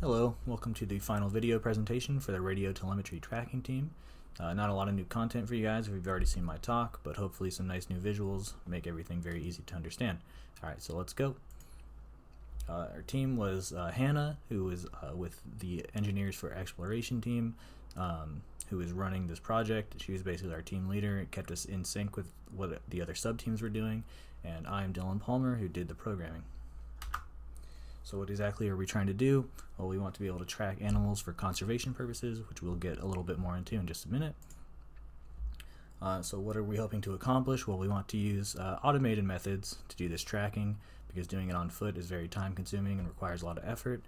Hello, welcome to the final video presentation for the radio telemetry tracking team. Not a lot of new content for you guys if you've already seen my talk, but hopefully some nice new visuals make everything very easy to understand. Alright, so let's go. Our team was Hannah, who was with the Engineers for Exploration team, who was running this project. She was basically our team leader. It kept us in sync with what the other sub-teams were doing, and I'm Dylan Palmer, who did the programming. So what exactly are we trying to do? Well, we want to be able to track animals for conservation purposes, which we'll get a little bit more into in just a minute. So what are we hoping to accomplish? Well, we want to use automated methods to do this tracking, because doing it on foot is very time consuming and requires a lot of effort,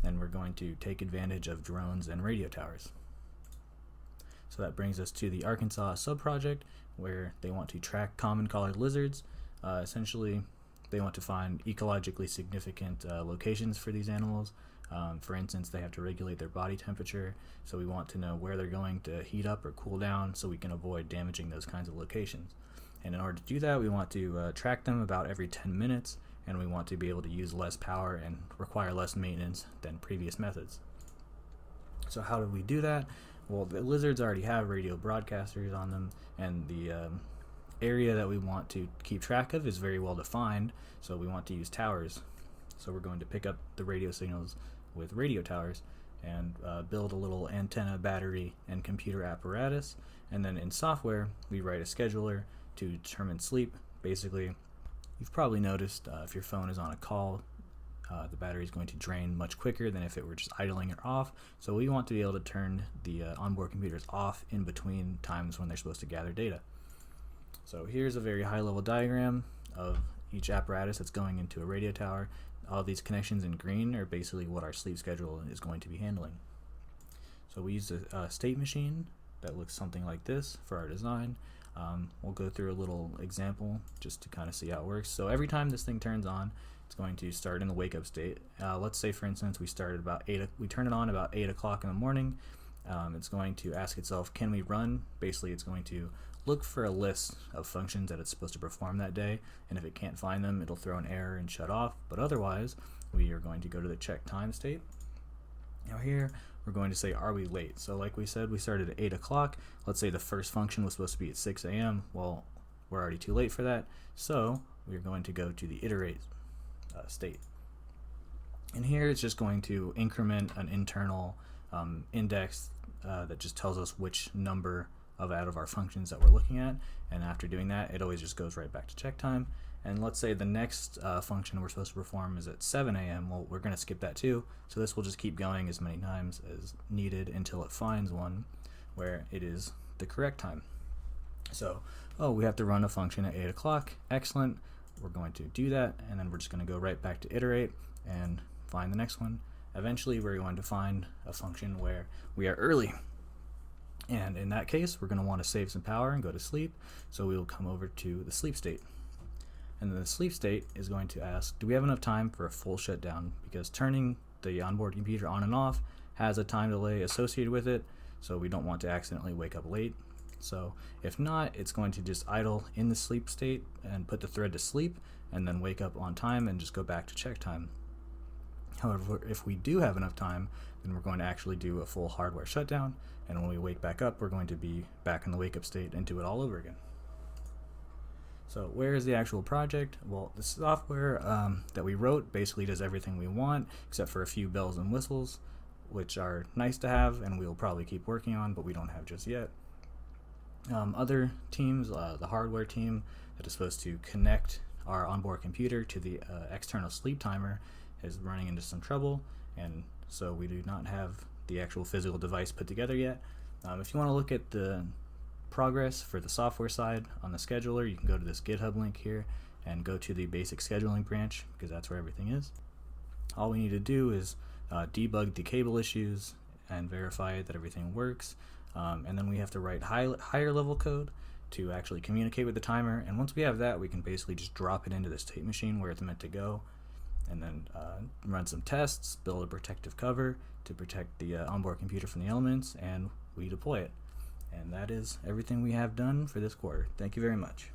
and we're going to take advantage of drones and radio towers. So that brings us to the Arkansas sub-project, where they want to track common collared lizards. Essentially, they want to find ecologically significant locations for these animals. For instance, they have to regulate their body temperature, so we want to know where they're going to heat up or cool down so we can avoid damaging those kinds of locations. And in order to do that, we want to track them about every 10 minutes, and we want to be able to use less power and require less maintenance than previous methods. So how do we do that? Well, the lizards already have radio broadcasters on them, and the area that we want to keep track of is very well defined, so we want to use towers. So we're going to pick up the radio signals with radio towers and build a little antenna, battery, and computer apparatus, and then in software we write a scheduler to determine sleep. Basically, you've probably noticed if your phone is on a call, the battery is going to drain much quicker than if it were just idling or off, so we want to be able to turn the onboard computers off in between times when they're supposed to gather data. So here's a very high-level diagram of each apparatus that's going into a radio tower. All these connections in green are basically what our sleep schedule is going to be handling. So we use a state machine that looks something like this for our design. We'll go through a little example just to kind of see how it works. So every time this thing turns on, it's going to start in the wake-up state. Let's say, for instance, we turn it on about 8 o'clock in the morning. It's going to ask itself, can we run? Basically, it's going to look for a list of functions that it's supposed to perform that day, and if it can't find them, it'll throw an error and shut off. But otherwise, we are going to go to the check time state. Now here, we're going to say, are we late? So like we said, we started at 8 o'clock. Let's say the first function was supposed to be at 6 a.m. Well, we're already too late for that, so we're going to go to the iterate state. And here it's just going to increment an internal index that just tells us which number out of our functions that we're looking at, and after doing that, it always just goes right back to check time. And let's say the next function we're supposed to perform is at 7 a.m. Well, we're going to skip that too, so this will just keep going as many times as needed until it finds one where it is the correct time. So, we have to run a function at 8 o'clock. Excellent. We're going to do that, and then we're just going to go right back to iterate and find the next one. Eventually, we're going to find a function where we are early. And in that case, we're going to want to save some power and go to sleep, so we will come over to the sleep state. And then the sleep state is going to ask, do we have enough time for a full shutdown? Because turning the onboard computer on and off has a time delay associated with it, so we don't want to accidentally wake up late. So if not, it's going to just idle in the sleep state and put the thread to sleep, and then wake up on time and just go back to check time. However, if we do have enough time, then we're going to actually do a full hardware shutdown, and when we wake back up, we're going to be back in the wake-up state and do it all over again. So where is the actual project? Well, the software that we wrote basically does everything we want, except for a few bells and whistles, which are nice to have, and we'll probably keep working on, but we don't have just yet. Other teams, the hardware team that is supposed to connect our onboard computer to the external sleep timer, is running into some trouble, and so we do not have the actual physical device put together yet. If you want to look at the progress for the software side on the scheduler, you can go to this GitHub link here and go to the basic scheduling branch, because that's where everything is. All we need to do is debug the cable issues and verify that everything works, and then we have to write higher level code to actually communicate with the timer, and once we have that, we can basically just drop it into the state machine where it's meant to go, and then run some tests, build a protective cover to protect the onboard computer from the elements, and we deploy it. And that is everything we have done for this quarter. Thank you very much.